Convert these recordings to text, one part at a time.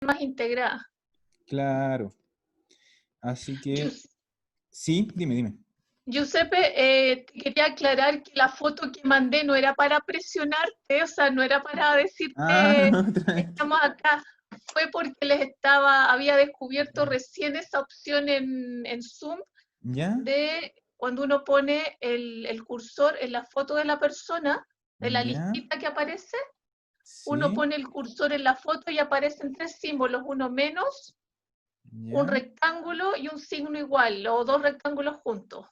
más integrada. Claro. Así que, Gius- sí, dime. Giuseppe, quería aclarar que la foto que mandé no era para presionarte, o sea, no era para Ah, decirte no, estamos acá. Fue porque había descubierto recién esa opción en Zoom ¿Ya? de cuando uno pone el cursor en la foto de la persona, de la ¿Ya? listita que aparece, uno Sí, pone el cursor en la foto y aparecen tres símbolos, uno menos, un ya, rectángulo y un signo igual, o dos rectángulos juntos.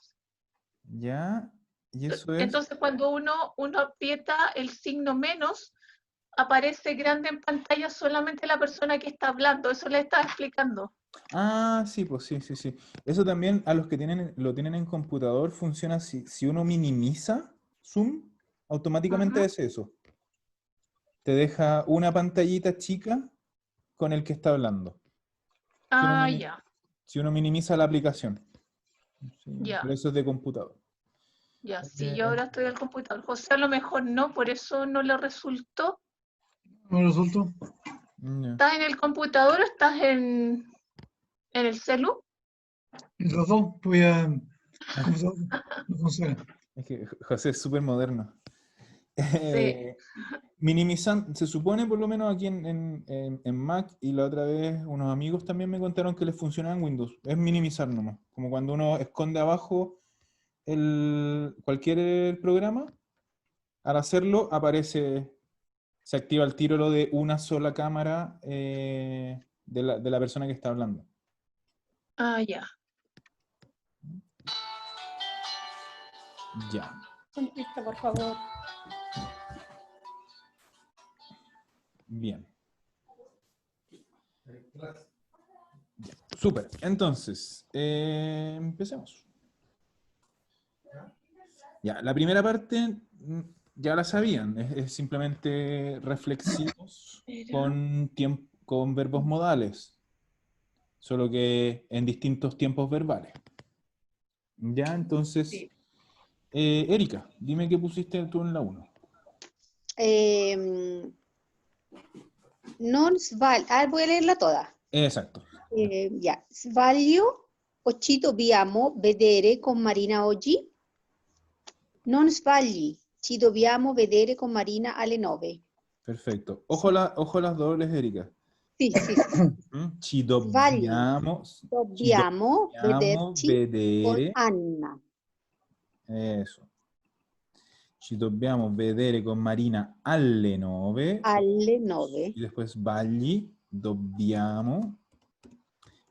ya. ¿Y eso es? Entonces, cuando uno aprieta el signo menos, aparece grande en pantalla solamente la persona que está hablando. Eso le estaba explicando. Ah, sí, pues sí. Eso también a los que lo tienen en computador funciona si uno minimiza Zoom, automáticamente Ujú. es eso. Te deja una pantallita chica con el que está hablando. Si uno, Ah, ya, si uno minimiza la aplicación. Sí, ya, pero eso es de computador. ya. Sí, Eh, yo eh, ahora estoy al computador. José a lo mejor no, por eso no le resultó. ¿Me resultó? ya. ¿Estás en el computador o estás en el celu? Los dos, voy a computador, no funciona. Es que José es súper moderno. Sí. Minimizan, se supone por lo menos aquí en Mac y la otra vez unos amigos también me contaron que les funciona en Windows. Es minimizar nomás. Como cuando uno esconde abajo cualquier programa, al hacerlo aparece, se activa el tiro lo de una sola cámara de la persona que está hablando. Ah, ya. Ya, Contesta, por favor. bien. Súper. Entonces, empecemos. Ya, la primera parte ya la sabían, es simplemente reflexivos Espera. con verbos modales, solo que en distintos tiempos verbales. Ya, entonces, Sí. Erika, dime qué pusiste tú en la uno. Voy a leerla toda. Exacto. Ya. Sbaglio o ci dobbiamo vedere con Marina oggi? Non sbagli, ci dobbiamo vedere con Marina alle 9. Perfecto. Ojo las dobles, Erika. Sì. Ci Sbagli, dobbiamo, ci dobbiamo dobbiamo vederci con vedere. Anna. Eso. Ci dobbiamo vedere con Marina alle 9. Alle 9. Y después sbagli, dobbiamo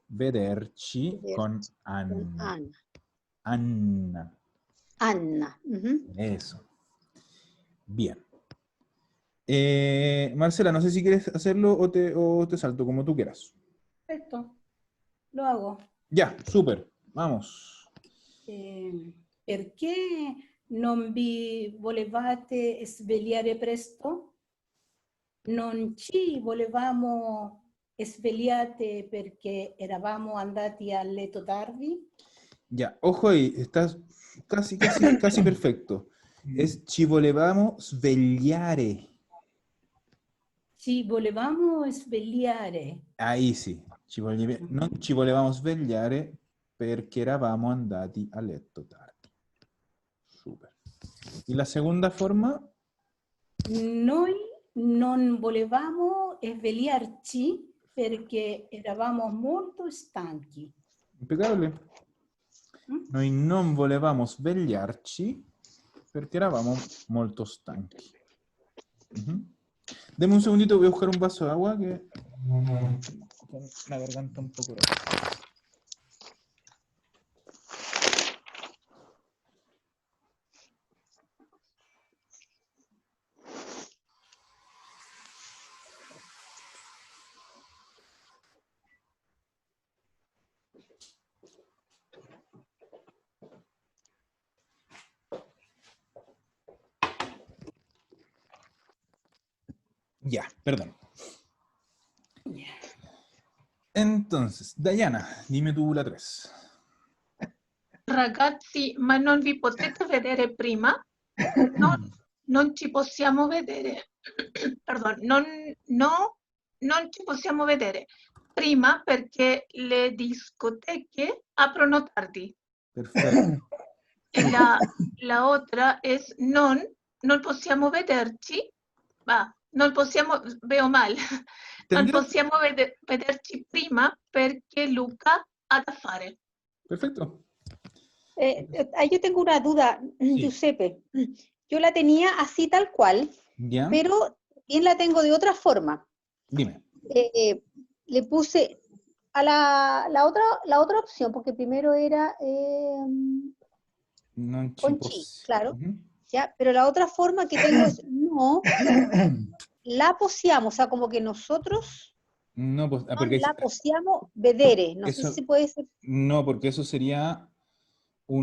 vederci con Vederci con Anna. Anna. Anna. Anna. Eso. Bien. Marcela, no sé si quieres hacerlo o te salto, como tú quieras. Perfecto, lo hago. Ya, súper. Vamos. Perché non vi volevate svegliare presto? Non ci volevamo svegliate perché eravamo andati a letto tardi? Ya, ojo ahí, estás casi perfecto. Es ci volevamo svegliare. Ci volevamo svegliare. Ahí sì. Non ci volevamo svegliare perché eravamo andati a letto tardi. Super. ¿Y la segunda forma? Noi non volevamo svegliarci perché eravamo molto stanchi. Impecabile. Mm? Noi non volevamo svegliarci perché eravamo molto stanchi. Deme un segundito, voy a buscar un vaso de agua que con la garganta un poco rara. Ya, perdón. Entonces, Dayana, dime tú la 3. Ragazzi, ma non vi potete vedere prima? Non ci possiamo vedere. Perdón, no non ci possiamo vedere. Prima perché le discoteche aprono tardi. Perfecto. Y la otra es non possiamo vederci, non possiamo, veo mal, non ¿Tendrías? possiamo vederci prima perché Luca ha da fare. Perfecto. Ahí yo tengo una duda, Sí. Giuseppe. Yo la tenía así tal cual, ¿Ya? pero bien la tengo de otra forma. Dime. Le puse a la otra opción, porque primero era Non ci con chi, possi- claro, Ujú. ¿ya? Pero la otra forma que tengo es no la possiamo, o sea, como que nosotros No, pues, no porque la possiamo vedere. No sé eso, si puede ser. no, porque eso sería no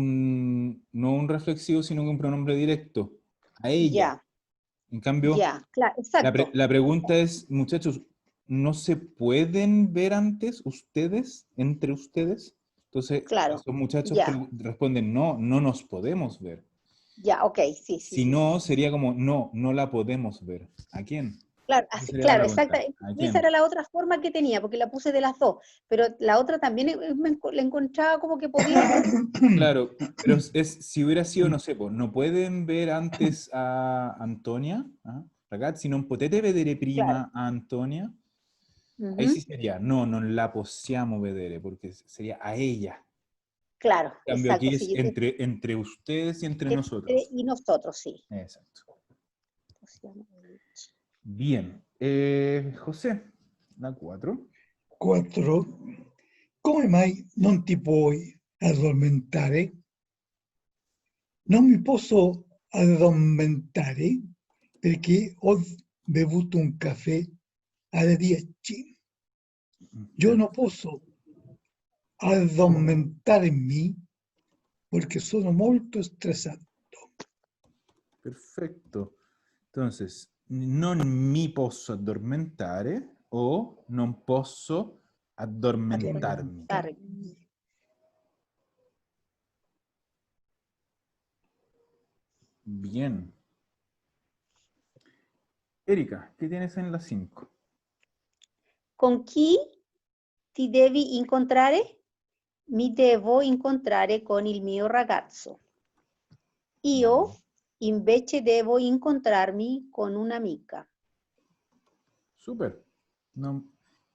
un reflexivo, sino que un pronombre directo. A ella. Ya, En cambio, ya, claro, exacto. la pregunta es, muchachos, ¿no se pueden ver antes ustedes, entre ustedes? Entonces, Claro, esos muchachos ya, responden, no, no nos podemos ver. ya, ok, sí, sí, Si sí, no, sí. sería como, no, no la podemos ver. ¿A quién? Claro, Esa así, sería la claro, pregunta. exacta. ¿A Y esa quién? era la otra forma que tenía, porque la puse de las dos. Pero la otra también la encontraba como que podía ser. Claro, pero si hubiera sido, no sé, pues, no pueden ver antes a Antonia, ¿ah? Ragazzi, non potete vedere Claro. prima a Antonia. Ahí sí Ujú. sería, no, non la possiamo vedere, porque sería a ella. Claro, En cambio, exacto. aquí es Sí, entre ustedes y entre nosotros. y nosotros, sí. Exacto. Bien. José, la 4. 4. Come mai non ti puoi addormentare? Non mi posso addormentare perché ho bevuto un caffè alle 10. Io non posso addormentarmi perché sono molto stressato. Perfecto. Entonces, non mi posso addormentare o non posso addormentarmi. Addormentarmi. Bien. Erika, ¿qué tienes en la 5? Con chi ti devi incontrare? Mi devo incontrare con il mio ragazzo. Io invece devo incontrarmi con un'amica. Súper. No,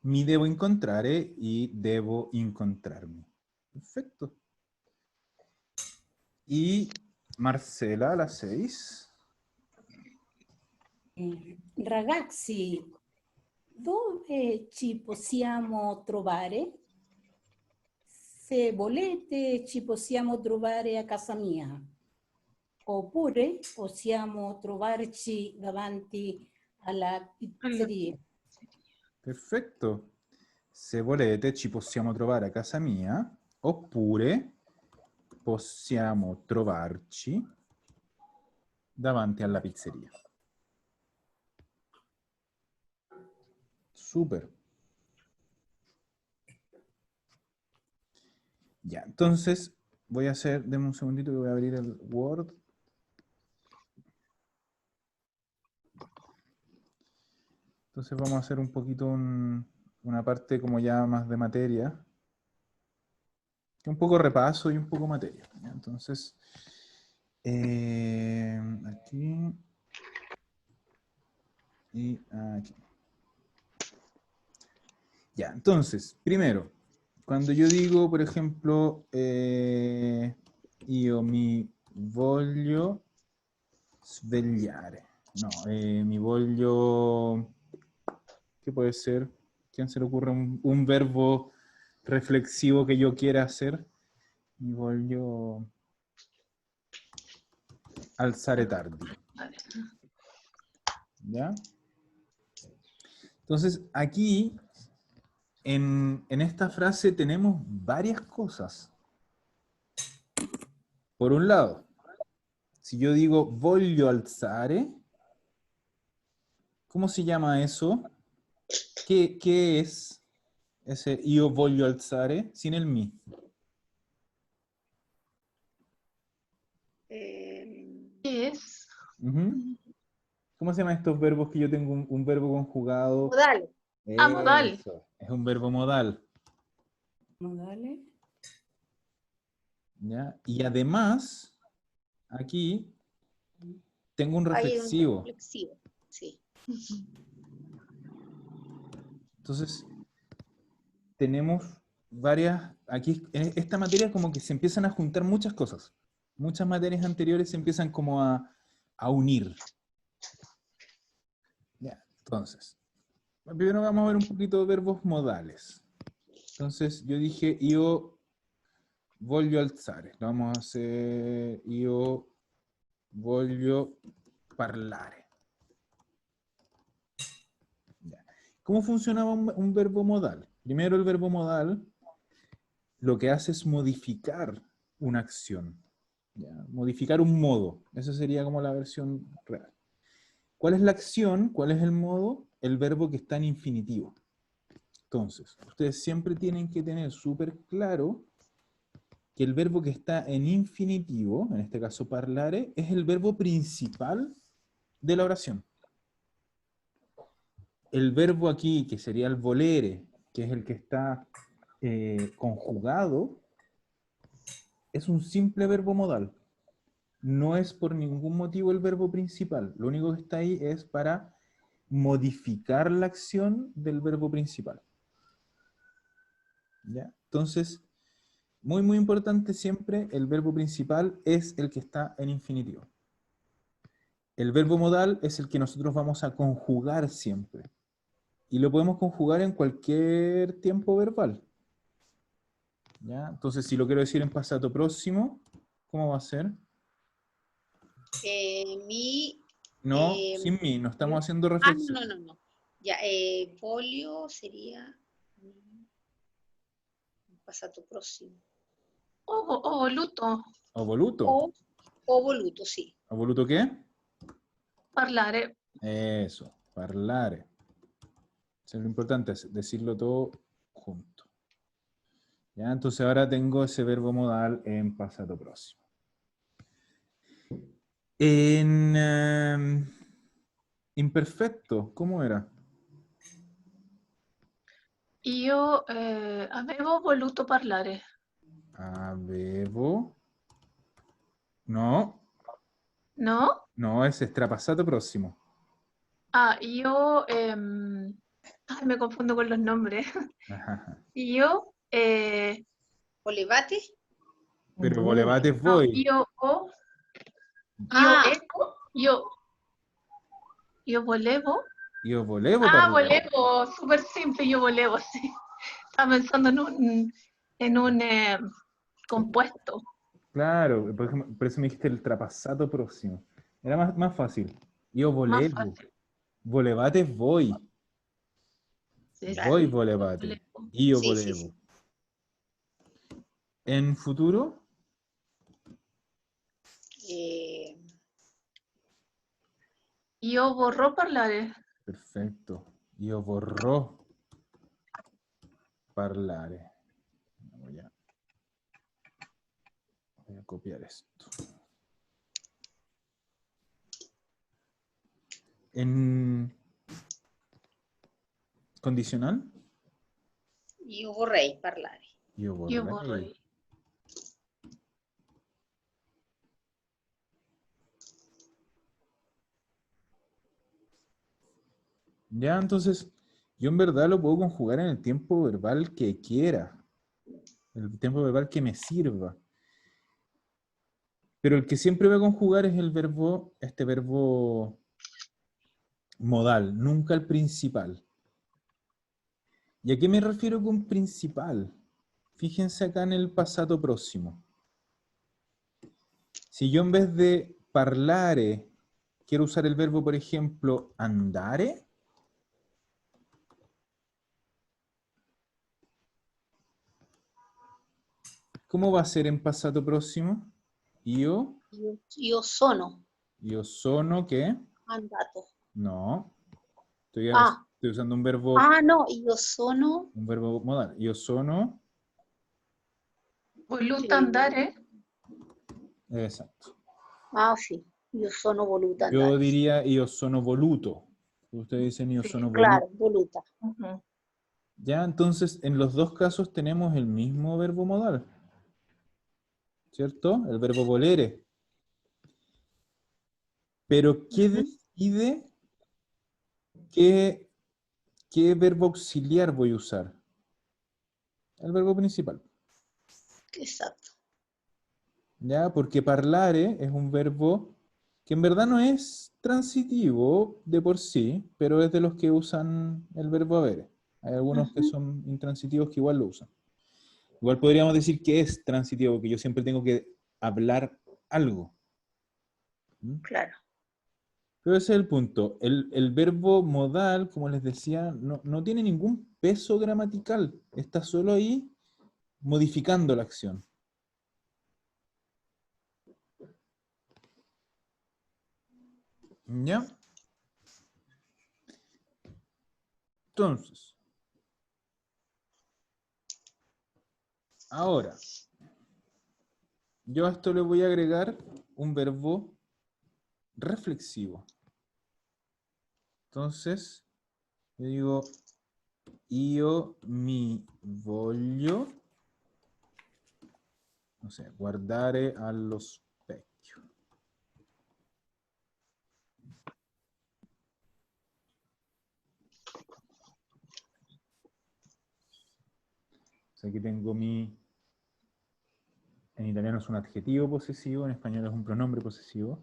mi devo incontrare y debo encontrarme. Perfecto. Y Marcela, la 6. Ragazzi, dove ci possiamo trovare? Se volete, ci possiamo trovare a casa mia. Oppure possiamo trovarci davanti alla pizzeria. Perfetto. Se volete ci possiamo trovare a casa mia, oppure possiamo trovarci davanti alla pizzeria. Súper. Ya, entonces voy a hacer, denme un segundito que voy a abrir el Word. Entonces vamos a hacer un poquito una parte como ya más de materia. Un poco repaso y un poco materia. ¿Ya? Entonces, aquí y aquí. Ya, entonces, primero, cuando yo digo, por ejemplo, io mi voglio svegliare. No, mi voglio... ¿Qué puede ser? ¿Quién se le ocurre un verbo reflexivo que yo quiera hacer? Mi voglio alzare tardi. ¿Ya? Entonces, aquí, en esta frase tenemos varias cosas. Por un lado, si yo digo voglio alzare, ¿cómo se llama eso? ¿Qué es ese io voglio alzare sin el mi? Es Ujú. ¿Cómo se llaman estos verbos que yo tengo un verbo conjugado? Modal. Modal. Eso, es un verbo modal. Modales. ¿Ya? Y además, aquí tengo un Hay un reflexivo. reflexivo. Sí. Entonces, tenemos varias, aquí en esta materia como que se empiezan a juntar muchas cosas. Muchas materias anteriores se empiezan como a unir. Ya, entonces, primero vamos a ver un poquito de verbos modales. Entonces, yo dije io voglio alzare. Lo vamos a hacer io voglio parlare. Ya. ¿Cómo funcionaba un verbo modal? Primero, el verbo modal lo que hace es modificar una acción. ¿Ya? Modificar un modo. Esa sería como la versión real. ¿Cuál es la acción? ¿Cuál es el modo? El verbo que está en infinitivo. Entonces, ustedes siempre tienen que tener súper claro que el verbo que está en infinitivo, en este caso parlare, es el verbo principal de la oración. El verbo aquí, que sería el volere, que es el que está conjugado, es un simple verbo modal. No es por ningún motivo el verbo principal. Lo único que está ahí es para modificar la acción del verbo principal. ¿Ya? Entonces, muy, muy importante siempre, el verbo principal es el que está en infinitivo. El verbo modal es el que nosotros vamos a conjugar siempre. Y lo podemos conjugar en cualquier tiempo verbal. ¿Ya? Entonces, si lo quiero decir en pasado próximo, ¿cómo va a ser? Mi. No, sin mí, no estamos haciendo No, reflexión. no. Ya, polio sería pasado próximo. O voluto. ¿O voluto? O voluto, sí. ¿O voluto qué? Parlare. Eso, parlare. Eso es lo importante, es decirlo todo junto. ¿Ya? Entonces ahora tengo ese verbo modal en pasado próximo. En imperfecto, ¿cómo era? Io avevo voluto parlare. Avevo. No, ¿No? no, es extrapassato próximo. Io... ay, me confundo con los nombres. Ajá. Io... Olevate. Pero volevate no, voi. io ho... Ah. Io volevo... Io volevo parlare. volevo, súper simple, io volevo, sí. Estaba pensando en un compuesto. Claro, por ejemplo, por eso me dijiste el trapassato próximo. Era más fácil. Io Más volevo. fácil. Volevate voi. Sí, Voi sí. volevate. Volevo. Io Sí, volevo. sí. En futuro, Io vorrò parlare. perfetto. Io vorrò parlare. Voy a copiar esto. En condicional, Io vorrei parlare. io Io vorrei. vorrei. Ya, entonces, yo en verdad lo puedo conjugar en el tiempo verbal que quiera. El tiempo verbal que me sirva. Pero el que siempre voy a conjugar es el verbo, este verbo modal, nunca el principal. ¿Y a qué me refiero con principal? Fíjense acá en el pasado próximo. Si yo en vez de parlare quiero usar el verbo, por ejemplo, andare, ¿cómo va a ser en pasado próximo? Io Sono sono, ¿qué? andato. No. Estoy usando un verbo, No, io sono. un verbo modal. Io sono. Voluto andare. Exacto. Sì, io sono voluta Yo andare. diría io sono voluto. Ustedes dicen io Sí, sono claro, voluto. voluta. Ujú. Ya, entonces, en los dos casos tenemos el mismo verbo modal. ¿Cierto? El verbo volere. Pero, ¿qué Ujú. decide qué verbo auxiliar voy a usar? El verbo principal. Exacto. ¿Ya? Porque parlare es un verbo que en verdad no es transitivo de por sí, pero es de los que usan el verbo avere. Hay algunos que Ujú. son intransitivos que igual lo usan. Igual podríamos decir que es transitivo, porque yo siempre tengo que hablar algo. ¿Mm? Claro. Pero ese es el punto. El verbo modal, como les decía, no tiene ningún peso gramatical. Está solo ahí modificando la acción. ¿Ya? Entonces, ahora, yo a esto le voy a agregar un verbo reflexivo. Entonces, yo digo, io mi voglio, no sé, guardare allo specchio. O sea, aquí tengo mi... En italiano es un adjetivo posesivo, en español es un pronombre posesivo.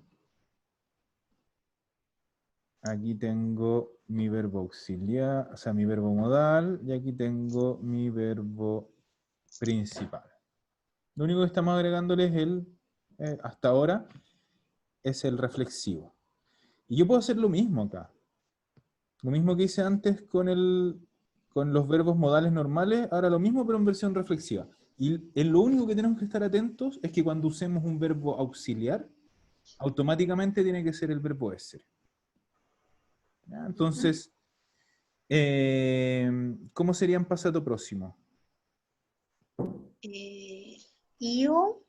Aquí tengo mi verbo auxiliar, o sea, mi verbo modal, y aquí tengo mi verbo principal. Lo único que estamos agregándole es hasta ahora, es el reflexivo. Y yo puedo hacer lo mismo acá. Lo mismo que hice antes con los verbos modales normales, ahora lo mismo pero en versión reflexiva. Y lo único que tenemos que estar atentos es que cuando usemos un verbo auxiliar, automáticamente tiene que ser el verbo essere. ¿Ya? Entonces, ¿cómo sería en pasado próximo? Io,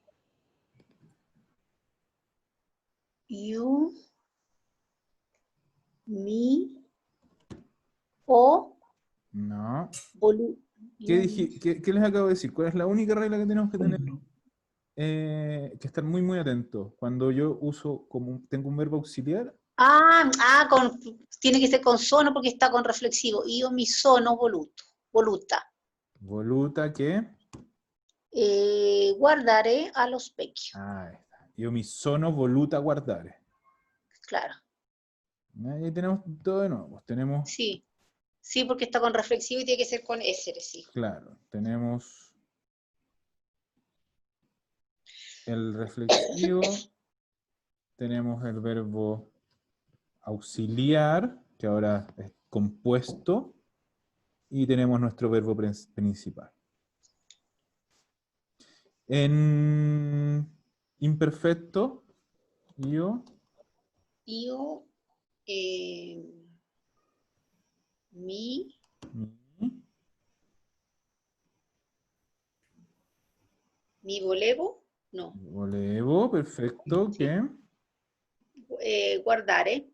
mi, o, No. volu. ¿Qué les acabo de decir? ¿Cuál es la única regla que tenemos que tener? Uno. Que estar muy, muy atentos. Cuando yo uso, tengo un verbo auxiliar, Tiene que ser con sono porque está con reflexivo. Io mi sono voluto, voluta. voluta que... Guardare allo specchio. Ah, está. Io mi sono voluta guardare. Claro. Ahí tenemos todo de nuevo. Tenemos, Sí. Sí, porque está con reflexivo y tiene que ser con essere, sí. claro, tenemos el reflexivo, tenemos el verbo auxiliar, que ahora es compuesto, y tenemos nuestro verbo principal. En imperfecto, io, Io, mi, mi, mi volevo, no, volevo, perfecto, sì, che? guardare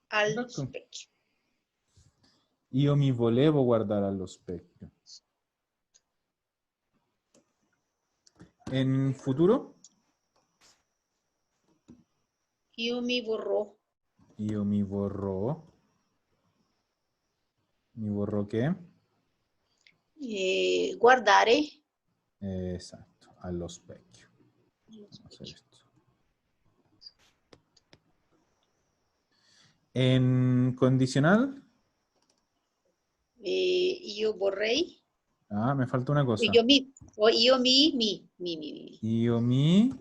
allo Esatto. specchio. Io mi volevo guardare allo specchio. En futuro, Io mi vorrò, io mi vorrò. Mi vorrò che? guardare Esatto, allo specchio. allo Vamos a hacer specchio. esto. En condicional, Io vorrei, me falta una cosa. mi. Io mi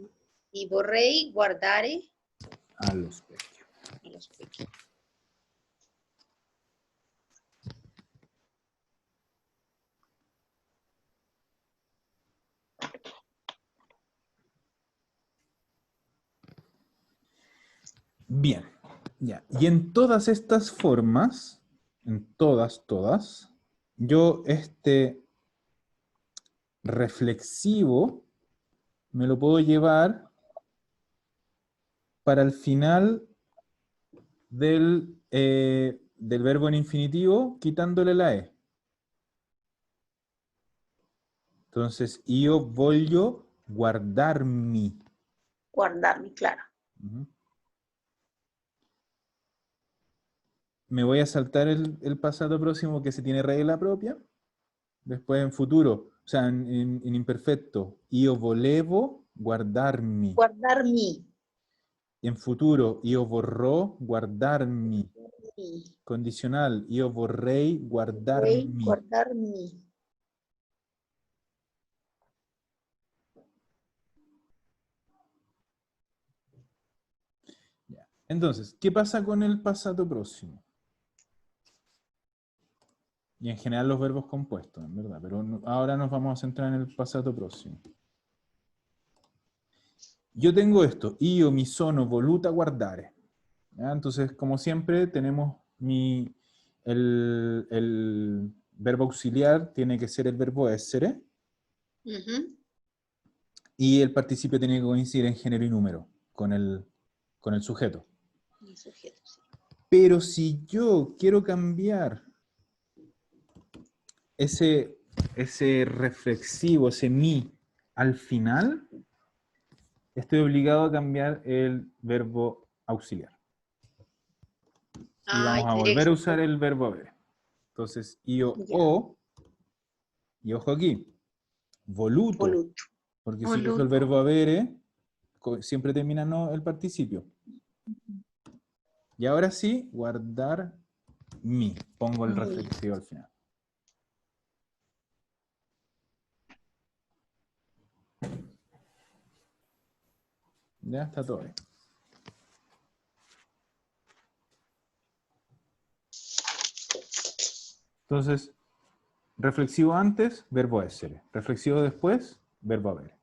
Mi vorrei guardare allo specchio. allo specchio. Bien, ya. Y en todas estas formas, en todas, yo reflexivo me lo puedo llevar para el final del verbo en infinitivo quitándole la E. Entonces, io voglio guardarmi. Guardarmi, claro. Ujú. Me voy a saltar el pasado próximo que se tiene regla propia. Después en futuro, o sea, en imperfecto, io volevo guardarmi. Guardarmi. En futuro, io vorrò guardarmi. Mi. Condicional, io vorrei Vorrei guardarmi. guardarmi. Ya. Entonces, ¿qué pasa con el pasado próximo? Y en general los verbos compuestos, en verdad, pero ahora nos vamos a centrar en el pasado próximo. Yo tengo esto, io mi sono voluta guardare. ¿Ya? Entonces, como siempre, tenemos el verbo auxiliar tiene que ser el verbo essere, Ujú. y el participio tiene que coincidir en género y número con el sujeto. Mi sujeto, sí. Pero si yo quiero cambiar ese reflexivo, ese mi, al final, estoy obligado a cambiar el verbo auxiliar. Y vamos a volver a usar el verbo haber. Entonces, io Ya. o, y ojo aquí, voluto, Voluto. porque si uso el Voluto. verbo avere, siempre termina no el participio. Y ahora sí, guardar mi. Pongo el Mi. reflexivo al final. Ya está todo bien. Entonces, reflexivo antes, verbo essere. Reflexivo después, verbo avere.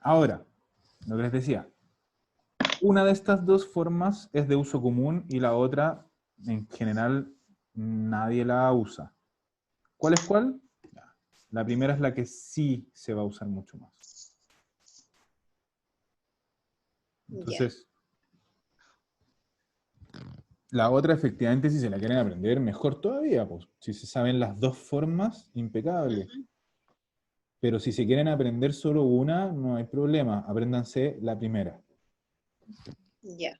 Ahora, lo que les decía, una de estas dos formas es de uso común y la otra, en general, nadie la usa. ¿Cuál es cuál? La primera es la que sí se va a usar mucho más. Entonces, la otra efectivamente si se la quieren aprender, mejor todavía. Pues, si se saben las dos formas, impecable. Pero si se quieren aprender solo una, no hay problema. Apréndanse la primera. Ya.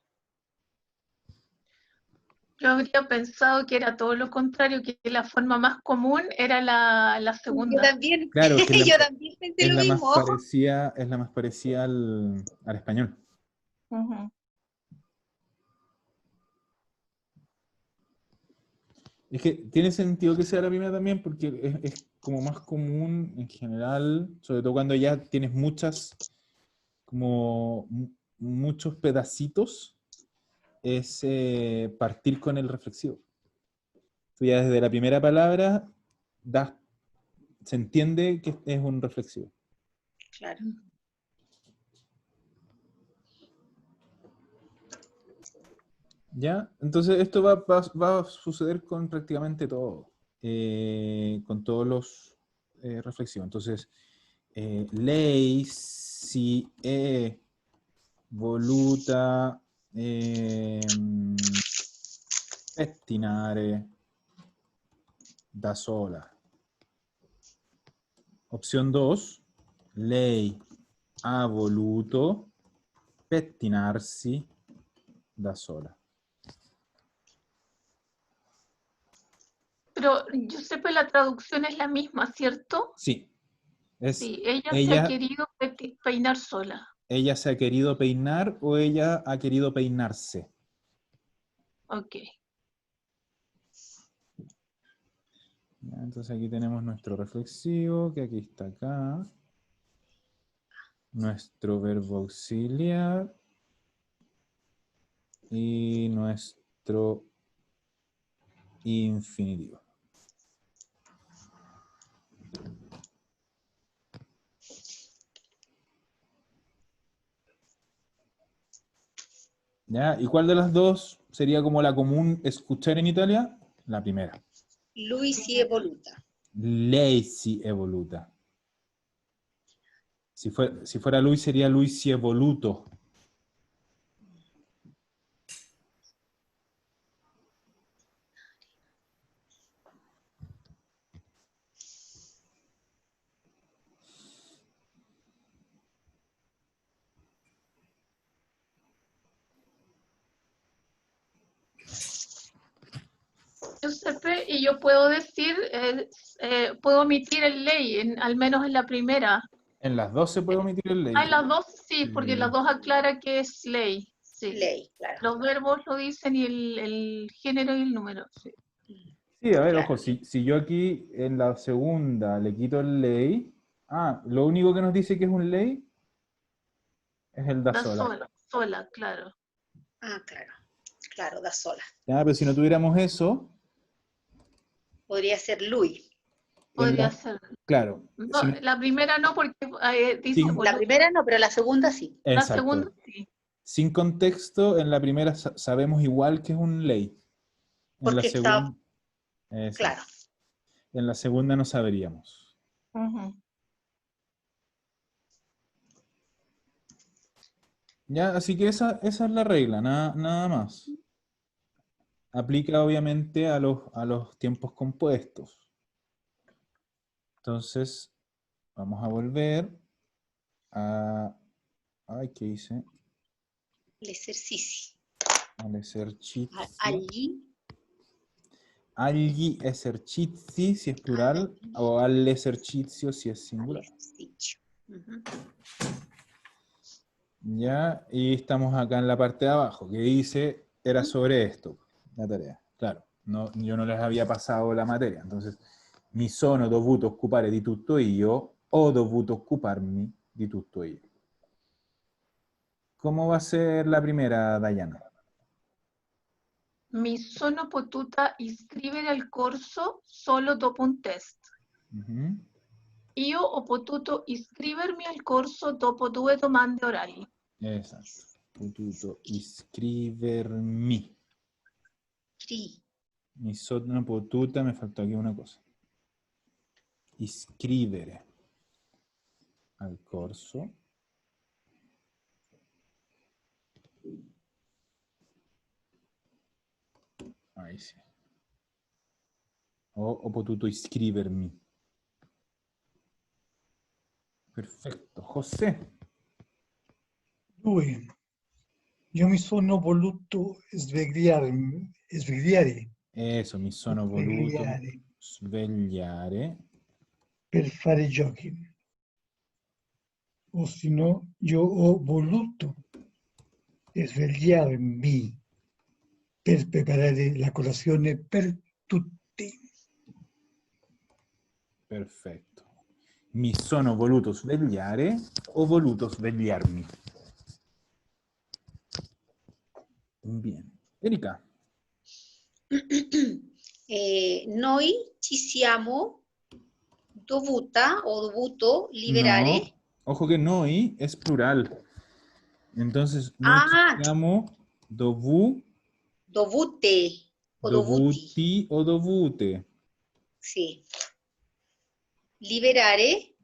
Yo habría pensado que era todo lo contrario, que la forma más común era la Yo segunda. también. Claro, que Yo también pensé es lo la más mismo. parecida, es la más parecida al español. Ujú. Es que tiene sentido que sea la primera también porque es como más común en general, sobre todo cuando ya tienes muchos pedacitos, es partir con el reflexivo. Tú ya desde la primera palabra se entiende que es un reflexivo. Claro. ¿Ya? Entonces esto va a suceder con prácticamente todo, con todos los reflexivos. Entonces, lei si è voluta pettinare da sola. Opción 2, lei ha voluto pettinarsi da sola. Pero yo sé que la traducción es la misma, ¿cierto? Sí, Sí, ella se ha ella, querido peinar sola. ella se ha querido peinar o ella ha querido peinarse. Ok. Ya, entonces aquí tenemos nuestro reflexivo, que aquí está acá. Nuestro verbo auxiliar. Y nuestro infinitivo. ¿Ya? ¿Y cuál de las dos sería como la común escuchar en Italia? La primera. Lui si è voluta. Lei si è voluta. Si fuera Luis, sería Luis si è voluto. Giuseppe, y yo puedo decir, puedo omitir el ley, al menos en la primera. En las dos se puede omitir el ley. En las dos sí, porque las dos aclara que es ley. Sí. Ley, claro. Los verbos lo dicen y el género y el número. Sí. Sí, a ver, Claro. ojo, si yo aquí en la segunda le quito el ley, lo único que nos dice que es un ley es el da Da sola. sola, sola, claro. Ah, claro. Claro, da sola. Ya, pero si no tuviéramos eso, Podría ser lui. Podría la- ser. claro, No, si no- la primera no, porque dice, Sí. bueno, La primera no, pero la segunda sí. la exacto. segunda sí. Sin contexto, en la primera sabemos igual que es un ley. En la Porque está, segunda, claro. en la segunda no sabríamos. Ujú. Ya, así que esa es la regla, nada más. Aplica obviamente a los tiempos compuestos. Entonces, vamos a volver a... Ay, ¿qué hice? L'esercizi. Al esercizio. Allí. Agli esercizi, si es plural, o al esercizio, si es singular. All'esercizio. Ujú. Ya, y estamos acá en la parte de abajo, que dice, era sobre esto, la tarea. Claro, yo no les había pasado la materia, entonces, mi sono dovuto occupare di tutto io, ho dovuto occuparmi di tutto io. ¿Cómo va a ser la primera, Dayana? Mi sono potuta iscrivere al corso solo dopo un test. Ujú. Io ho potuto iscrivermi al corso dopo 2 domande orali. Esatto. Potuto iscrivermi. Cri. Mi sono potuta, me faltó aquí una cosa. Iscrivere al corso. Ahí sì. Ho potuto iscrivermi. Perfetto. José. Lui, io mi sono voluto svegliare Eso, mi sono voluto svegliare svegliare. per fare jogging. O se no, io ho voluto svegliarmi per preparare la colazione per tutti. Perfetto. Mi sono voluto svegliare, ho voluto svegliarmi. Bien. Erika. Noi ci siamo dovuto liberare. No. Ojo que noi es plural. Entonces, noi ci siamo Dovute o dovuti. dovuti o dovute. Sì. Liberare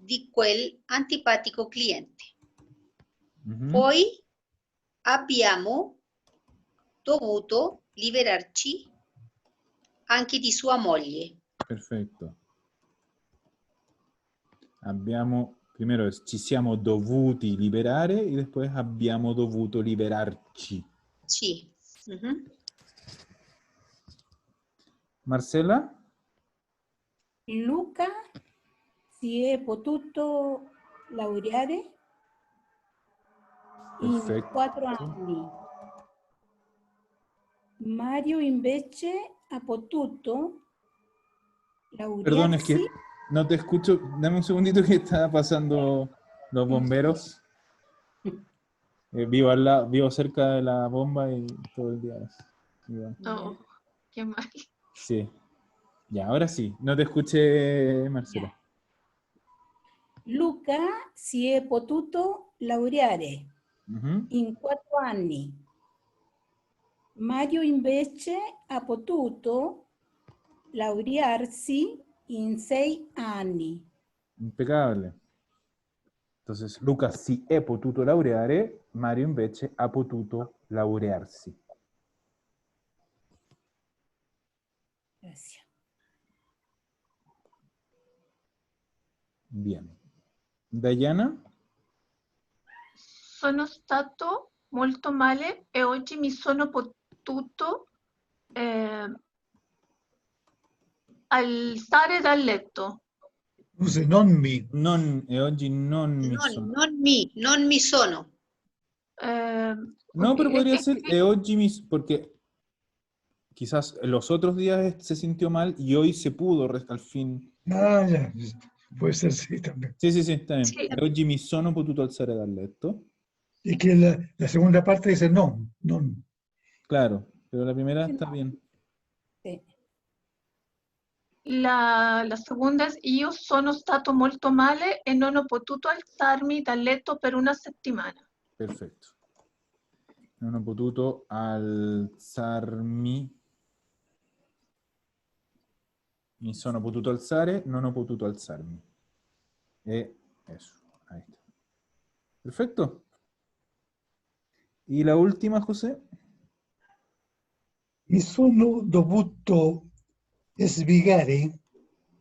di quel antipatico cliente. Ujú. Poi abbiamo dovuto liberarci anche di sua moglie. Perfetto. Primero ci siamo dovuti liberare e después abbiamo dovuto liberarci. Sì. Mhm. Marcela? Luca si è potuto laureare in Perfetto. 4 anni. Mario invece ha potuto Perdón, es que laurearsi. no te escucho. Dame un segundito que está pasando los bomberos. Vivo cerca de la bomba y todo el día. Igual. Oh, qué mal. Sí. Ya, ahora sí. No te escuché, Marcela. Luca si è potuto laureare Ujú. in 4 anni. Mario invece ha potuto laurearsi in 6 anni. Impecable. Entonces, Luca si è potuto laureare, Mario invece ha potuto laurearsi. Gracias. Bien. Dayana? Sono stato molto male e oggi mi sono potuto alzare dal letto. Scusi, non mi. Oggi non mi sono. Non mi sono. No, Ok, pero podría es ser que oggi porque quizás los otros días se sintió mal y hoy se pudo al fin. Ah, ya. Puede ser sí también. Sì, sì, sì, está bien. sí, E oggi mi sono potuto alzare dal letto. Y que la segunda parte dice no, non. Claro, pero la primera Sí, está no. bien. Sí. la seconda è io sono stato molto male e non ho potuto alzarmi dal letto per una settimana. Perfetto. Non ho potuto alzarmi. Mi sono potuto alzare, non ho potuto alzarmi. E eso, ahí está. Perfecto. ¿Y la última, José? Mi sono dovuto sbrigare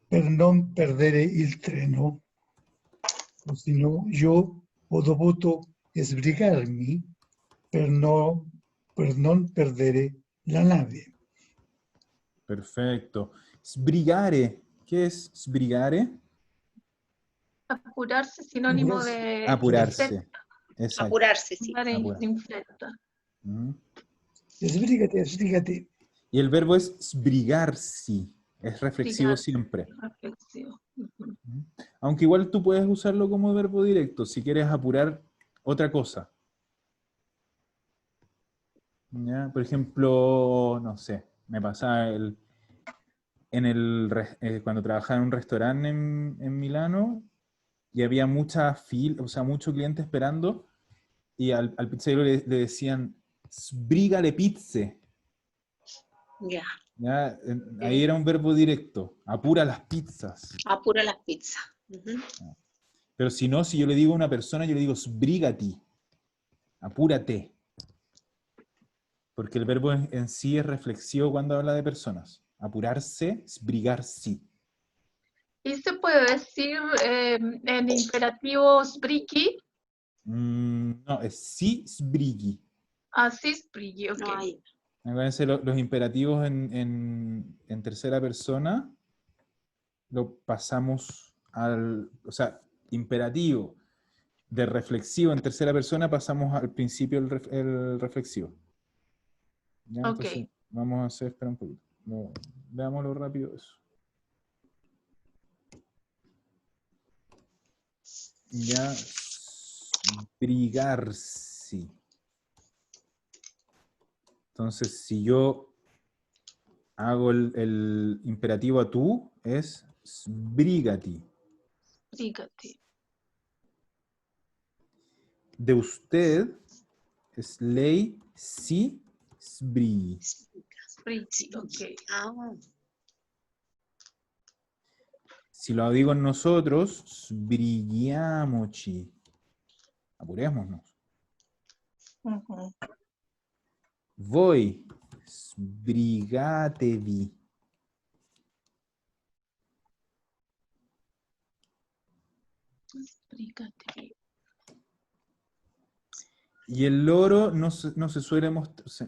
per non perdere il treno, o se no, io ho dovuto sbrigarmi per non perdere la nave. Perfecto. Sbrigare. ¿Qué es sbrigare? Apurarsi sinonimo Apurarsi. di Apurarse. Exacto. Apurarse, sì. andare Apurarse. in fretta. Ujú. Sbrigate, sbrigate. Y el verbo es sbrigarsi. Es reflexivo Sbrigarsi, siempre. riflessivo. Mhm. Ujú. Aunque igual tú puedes usarlo como verbo directo si quieres apurar otra cosa. ¿Ya? Por ejemplo, no sé, me pasaba cuando trabajaba en un restaurante en Milano y había mucha fila, o sea, mucho cliente esperando y al pizzero le decían, sbrigale pizze. Ya. ¿Ya? Ahí era un verbo directo, apura las pizzas. Apura las pizzas. Ujú. Pero si no, si yo le digo a una persona, yo le digo sbrigati, apúrate. Porque el verbo en sí es reflexivo cuando habla de personas. Apurarse, sbrigarsi. Y se puede decir en imperativo sbrighi, No, es si sbrighi. así sbrighi, ok. No hay. Acuérdense, los imperativos en tercera persona lo pasamos o sea, imperativo de reflexivo en tercera persona pasamos al principio el reflexivo. ¿Ya? Ok. Entonces, vamos a hacer, espera un poquito. Veámoslo rápido eso. Ya, sbrigarsi. Entonces, si yo hago el imperativo a tú, es sbrigati. Sbrigati. De usted es lei si sbrighi. Sbrighi, ok. Ah, Si lo digo en nosotros, sbrighiamoci. Apurémonos. Ujú. Voi, sbrigatevi. Sbrigati. Y el loro no se suele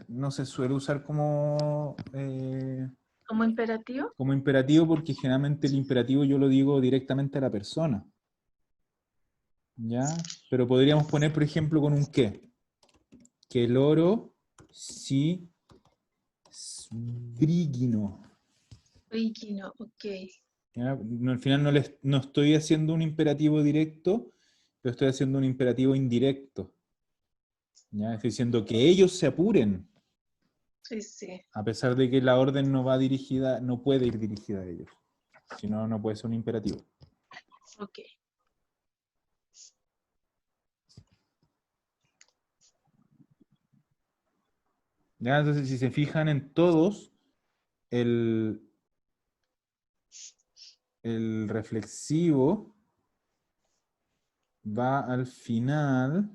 no se suele usar Como imperativo. como imperativo porque generalmente el imperativo yo lo digo directamente a la persona. ¿Ya? Pero podríamos poner, por ejemplo, con un qué. Que el loro si sbrighino. Sbrighino, ok. ¿Ya? No, al final no estoy haciendo un imperativo directo, pero estoy haciendo un imperativo indirecto. ¿Ya? Estoy diciendo que ellos se apuren, Sí, sí. a pesar de que la orden no va dirigida, no puede ir dirigida a ellos. Si no, no puede ser un imperativo. Ok. ¿Ya? Entonces, si se fijan en todos, el reflexivo va al final,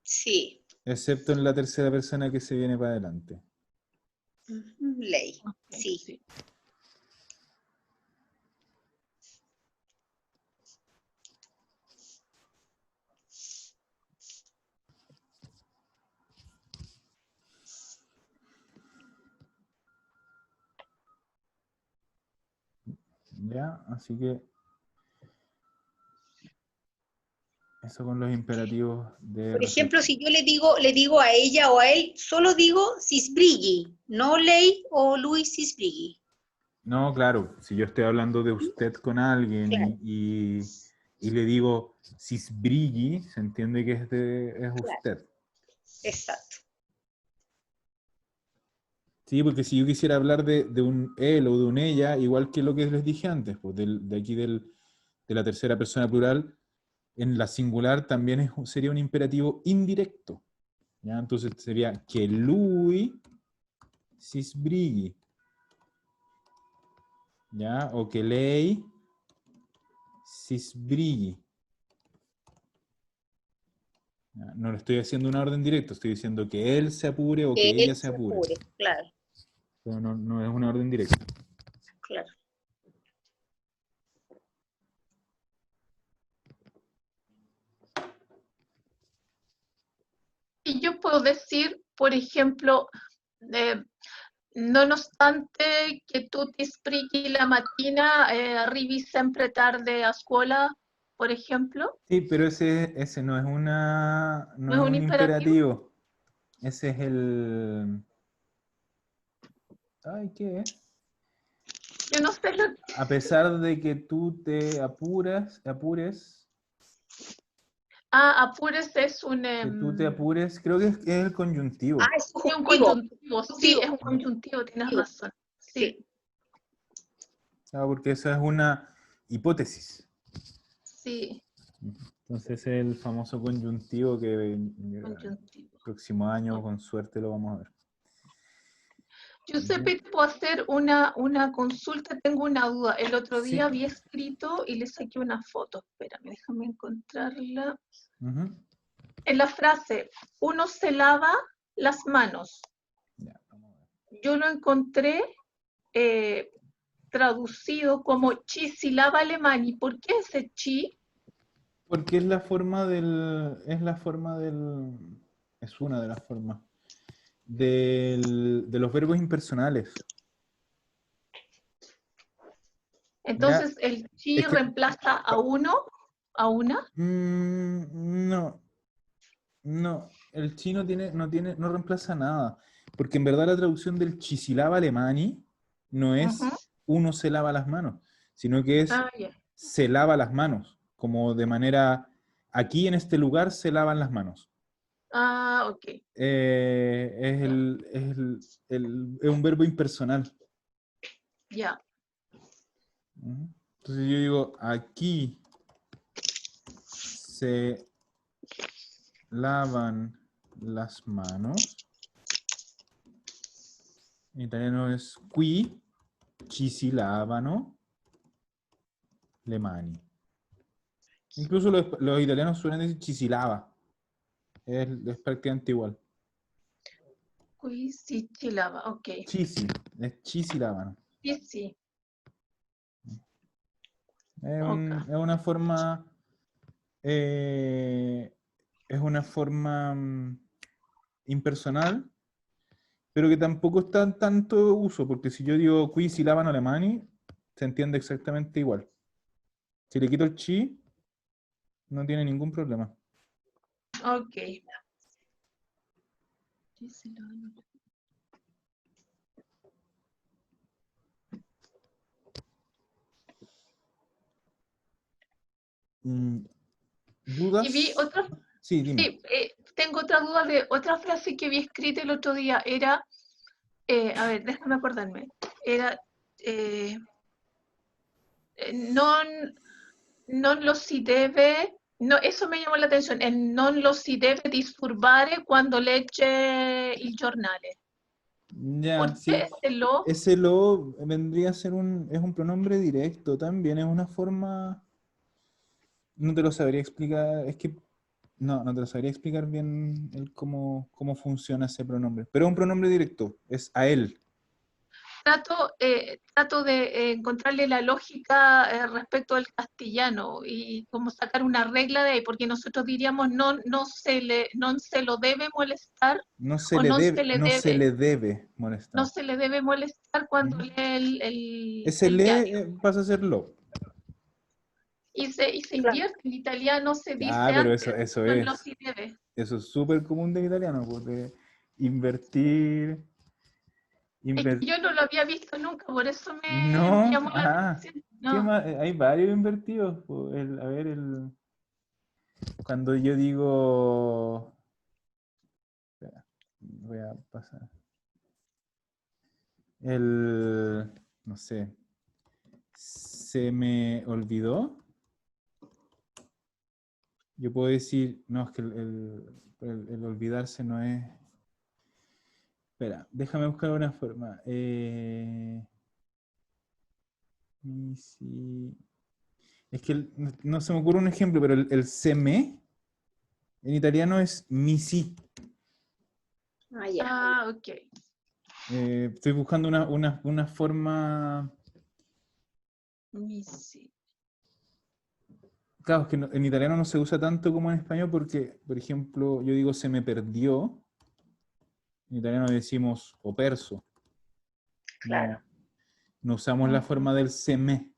sì. excepto en la tercera persona que se viene para adelante. Mhm, lei. Ok, Sì. sí. Ya, así que eso con los imperativos de Por ejemplo, recepción. si yo le digo a ella o a él, solo digo Sisbrigi, no lei o lui Sisbrigi. No, claro, si yo estoy hablando de usted con alguien Claro, y le digo Sisbrigi, se entiende que es claro, usted. exacto. Sí, porque si yo quisiera hablar de un él o de un ella, igual que lo que les dije antes, pues de aquí de la tercera persona plural, en la singular también sería un imperativo indirecto. ¿Ya? Entonces sería que lui sisbrigi, ¿ya? O que lei sisbrigi. ¿Ya? No le estoy haciendo una orden directa, estoy diciendo que él se apure o Que que él ella se se apure. apure, claro, Pero no es una orden directa. claro. Y yo puedo decir, por ejemplo, nonostante che tu ti sprechi la mattina, arrivi sempre tarde a scuola, por ejemplo, Sí, pero ese no es no ¿no es es un un imperativo? imperativo. Ese es el. Ay, ¿qué es? Yo no sé lo A pesar de que tú te apures, apures es un, que tú te apures, creo que es el Ah, conjuntivo. es sí, un conjuntivo, conjuntivo, sí, conjuntivo, es un conjuntivo, tienes conjuntivo, razón. sí. Sí, Porque esa es una hipótesis. sí, Entonces el famoso conjuntivo que el conjuntivo. próximo año con suerte lo vamos a ver. Giuseppe, ¿te puedo hacer una consulta? Tengo una duda. El otro Sí. día había escrito y le saqué una foto. Espérame, déjame encontrarla. Ujú. En la frase, uno se lava las manos. Ya, vamos a ver. Yo lo encontré traducido como chi si lava alemán. ¿Y por qué ese chi? Porque es la forma del. Es una de las formas. De los verbos impersonales. ¿Ya? Entonces, el chi Es que. reemplaza a uno, a una. No, no. El chi no reemplaza nada. Porque en verdad la traducción del chisilaba alemani no Ujú. es uno se lava las manos, sino que es Ah, ya. se lava las manos. Como de manera. Aquí en este lugar se lavan las manos. Ah, ok. Ya, Es un verbo impersonal. ya. Ujú. Entonces yo digo, aquí se lavan las manos. En italiano es qui ci si lavano le mani. Incluso los italianos suelen decir ci si lava. Es prácticamente igual. Qui si chi lava, ok. Es ci si lavano. Sí, sí, ok. Es una forma. eh, es una forma impersonal, pero que tampoco está en tanto uso, porque si yo digo qui si lavano le mani, se entiende exactamente igual. Si le quito el chi, no tiene ningún problema. Ok. Chi si lava. Y vi ¿Dudas? otra, Sí, dime. sí, tengo otra duda de otra frase que vi escrita el otro día. Era, a ver, déjame acordarme. Era, eh, non, non lo si deve, no, eso me llamó la atención, el non lo si deve disturbare quando legge il giornale. Ya, ¿Por qué sí. ese lo? Ese lo vendría a ser es un pronombre directo también, es una forma. No te lo sabría explicar, es que no te lo sabría explicar bien cómo funciona ese pronombre. Pero es un pronombre directo, es a él. trato de encontrarle la lógica respecto al castellano y como sacar una regla de ahí, porque nosotros diríamos no se lo debe molestar No se o le no debe, se le no se debe, le debe no molestar. se le debe molestar cuando Ujú. lee Ese el le diario. pasa a ser lo. Y se Claro. invierte, en italiano se Ah, dice pero antes, eso son lo es. si debe. Eso es súper común del italiano, pues, de invertir. Es que yo no lo había visto nunca, por eso me No, llamó la ah, atención. ¿qué No, más? Hay varios invertidos. Po. A ver, cuando yo digo. Espera, voy a pasar. No sé. Se me olvidó. Yo puedo decir, no, es que el olvidarse no es. Espera, déjame buscar una forma. Es que no se me ocurre un ejemplo, pero el se me en italiano es mi si. Ah, ya. ah, ok. Estoy buscando una forma. Sí. Claro, es que en italiano no se usa tanto como en español porque, por ejemplo, yo digo se me perdió. En italiano decimos o perso. Claro. No usamos la Ujú. forma del se me.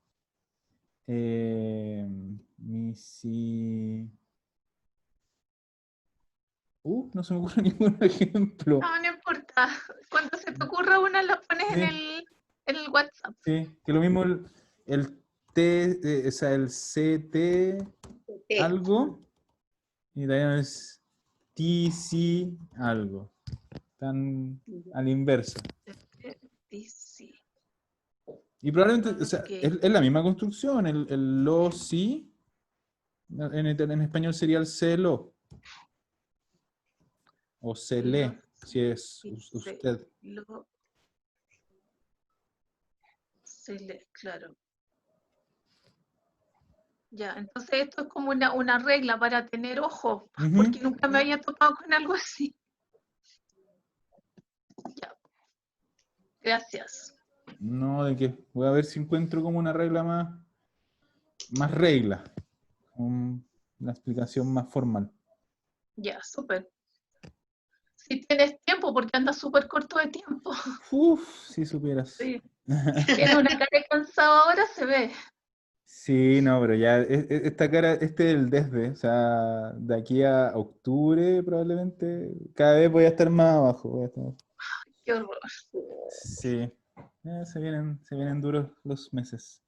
Mi si. No se me ocurre ningún ejemplo. No, no importa. Cuando se te ocurra una, la pones Sí, en el WhatsApp. sí, que lo mismo el T, o sea, el CT algo, en italiano es TC algo. Están a la inversa. Sí. Y probablemente, o sea, Ok. es la misma construcción, el lo sí, en español sería el se lo, o se Lo le, si es hice. usted. Lo se le, claro. Ya, entonces esto es como una regla para tener ojo, Ujú. porque nunca me había topado con algo así. Ya, gracias. No, de que voy a ver si encuentro como una regla más regla, una explicación más formal. Ya, súper. Si tienes tiempo, porque andas súper corto de tiempo. Uf, si supieras. Sí. Tiene una cara de cansado ahora, se ve. Sí, no, pero ya esta cara, este es el desde, o sea, de aquí a octubre probablemente, cada vez voy a estar más abajo. Qué horror. Sí, se vienen duros los meses.